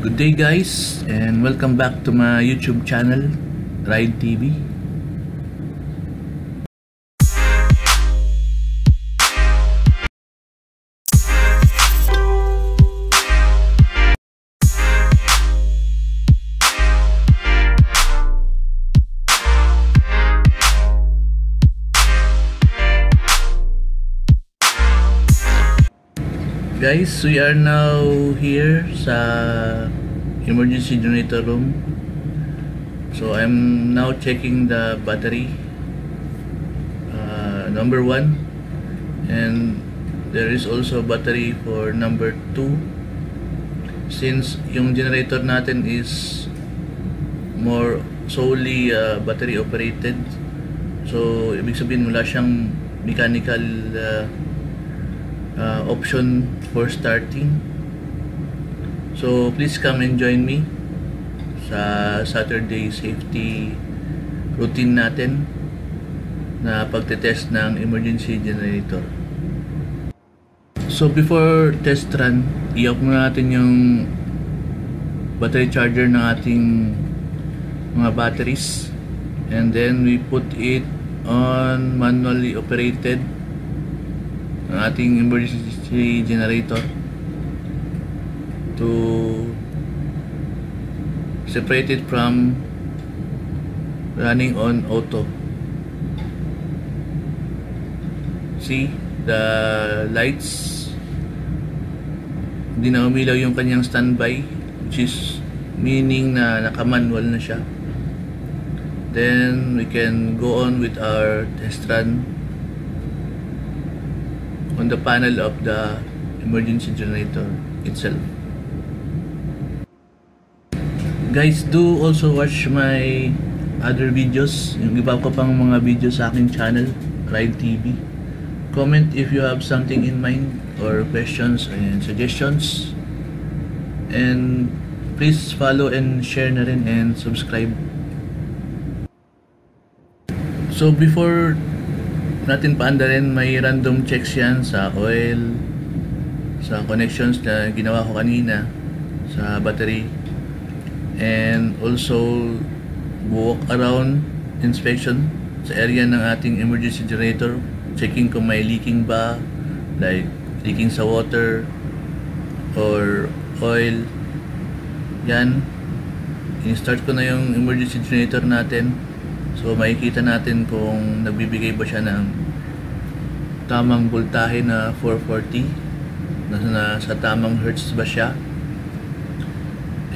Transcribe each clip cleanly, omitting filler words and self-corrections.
Good day guys, and welcome back to my YouTube channel, Ride TV. Guys, we are now here sa emergency generator room. So I'm now checking the battery, number 1, and there is also battery for number 2. Since yung generator natin is more solely battery operated, so ibig sabihin wala siyang mechanical option for starting. So please come and join me sa Saturday safety routine natin na pagtetest ng emergency generator. So before test run, i-off muna natin yung battery charger ng ating mga batteries, and then we put it on manually operated ng ating emergency generator to separate it from running on auto. See, the lights, hindi na umilaw yung kanyang standby, which is meaning na naka-manual na siya. Then we can go on with our test run on the panel of the emergency generator itself. Guys, do also watch my other videos, yung iba ko pang mga videos sa aking channel, Ride TV. Comment if you have something in mind or questions and suggestions, and please follow and share na rin and subscribe. So before natin paandarin, may random checks yan sa oil, sa connections na ginawa ko kanina sa battery, and also walk around inspection sa area ng ating emergency generator, checking kung may leaking ba, like leaking sa water or oil. Yan, in-start ko na yung emergency generator natin. So makikita natin kung nagbibigay ba siya ng tamang voltahe na 440, sa tamang hertz ba siya,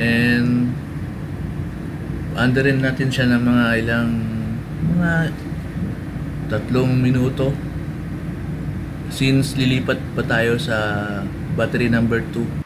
and andarin natin siya ng mga 3 minuto since lilipat pa tayo sa battery number 2.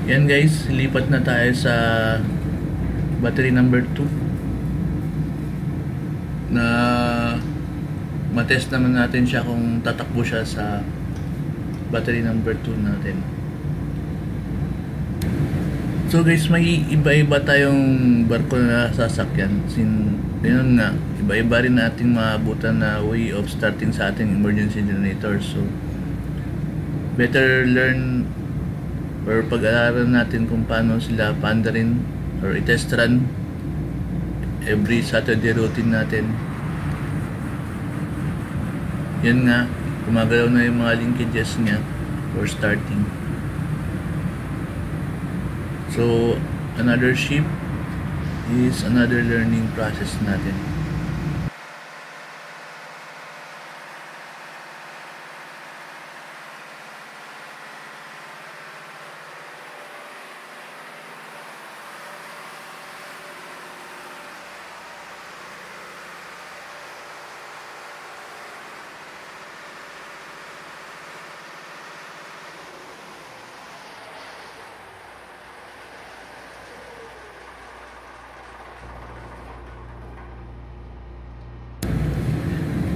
Yan guys, lipat na tayo sa battery number 2 na matest naman natin siya kung tatakbo siya sa battery number 2 natin. So guys, may iba-iba tayong barko na sasakyan. Yun nga, iba-iba rin nating maabutan na way of starting sa ating emergency generator. So better learn or pag-aaralan natin kung paano sila paandarin or i-test run every Saturday routine natin. Yan nga, gumagalaw na yung mga linkages niya for starting. So another shift is another learning process natin.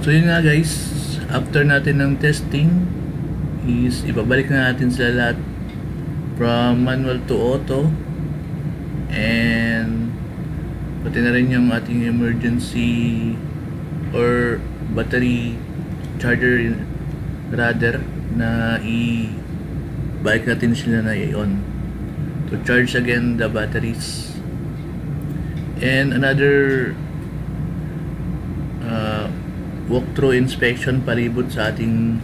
So yun nga guys, after natin ng testing is ibabalik na natin sila lahat from manual to auto, and pati na rin yung ating emergency or battery charger rather, na i-bike natin sila na i-on to charge again the batteries. And another walkthrough inspection palibot sa ating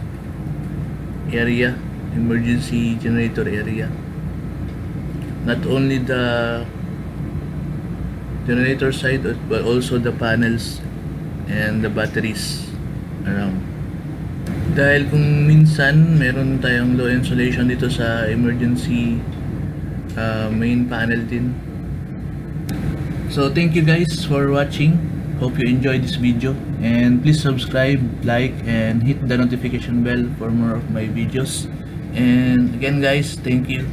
area, emergency generator area. Not only the generator side but also the panels and the batteries around. Dahil kung minsan meron tayong low insulation dito sa emergency main panel din. So thank you guys for watching. Hope you enjoyed this video, and please subscribe, like, and hit the notification bell for more of my videos. And again guys, thank you.